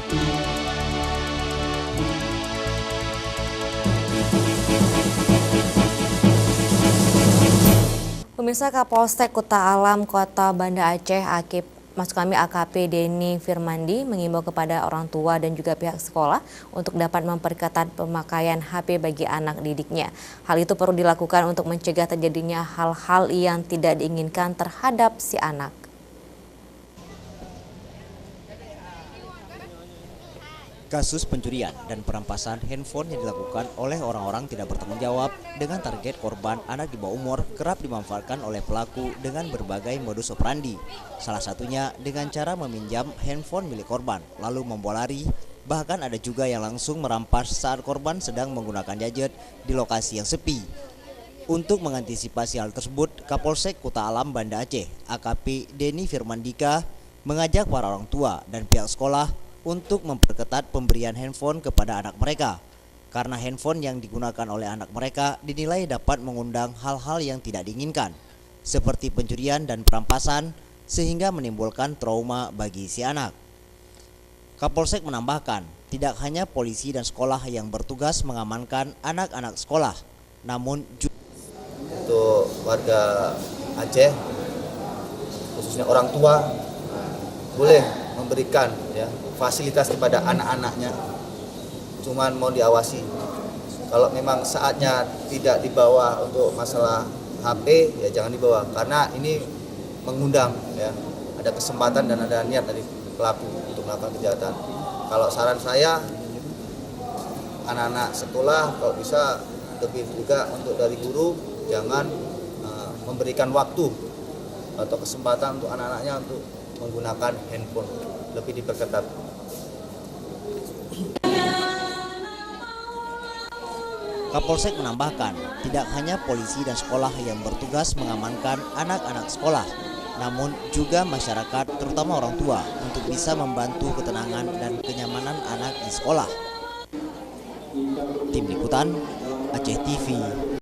Pemirsa, Kapolsek Kuta Alam Kota Banda Aceh AKP Denny Firmandi mengimbau kepada orang tua dan juga pihak sekolah untuk dapat memperketat pemakaian HP bagi anak didiknya. Hal itu perlu dilakukan untuk mencegah terjadinya hal-hal yang tidak diinginkan terhadap si anak. Kasus pencurian dan perampasan handphone yang dilakukan oleh orang-orang tidak bertanggung jawab dengan target korban anak di bawah umur kerap dimanfaatkan oleh pelaku dengan berbagai modus operandi. Salah satunya dengan cara meminjam handphone milik korban lalu membawa lari. Bahkan ada juga yang langsung merampas saat korban sedang menggunakan gadget di lokasi yang sepi. Untuk mengantisipasi hal tersebut, Kapolsek Kuta Alam Banda Aceh AKP Denny Firmandika mengajak para orang tua dan pihak sekolah untuk memperketat pemberian handphone kepada anak mereka, karena handphone yang digunakan oleh anak mereka dinilai dapat mengundang hal-hal yang tidak diinginkan, seperti pencurian dan perampasan, sehingga menimbulkan trauma bagi si anak. Kapolsek menambahkan, tidak hanya polisi dan sekolah yang bertugas mengamankan anak-anak sekolah, namun juga untuk warga Aceh, khususnya orang tua, boleh memberikan fasilitas kepada anak-anaknya, cuman mau diawasi. Kalau memang saatnya tidak dibawa untuk masalah HP, ya jangan dibawa, karena ini mengundang ada kesempatan dan ada niat dari pelaku untuk melakukan kejahatan. Kalau saran saya, anak-anak sekolah kalau bisa lebih juga untuk dari guru, jangan memberikan waktu atau kesempatan untuk anak-anaknya untuk menggunakan handphone, lebih diperketat. Kapolsek menambahkan, tidak hanya polisi dan sekolah yang bertugas mengamankan anak-anak sekolah, namun juga masyarakat, terutama orang tua, untuk bisa membantu ketenangan dan kenyamanan anak di sekolah. Tim Liputan, Aceh TV.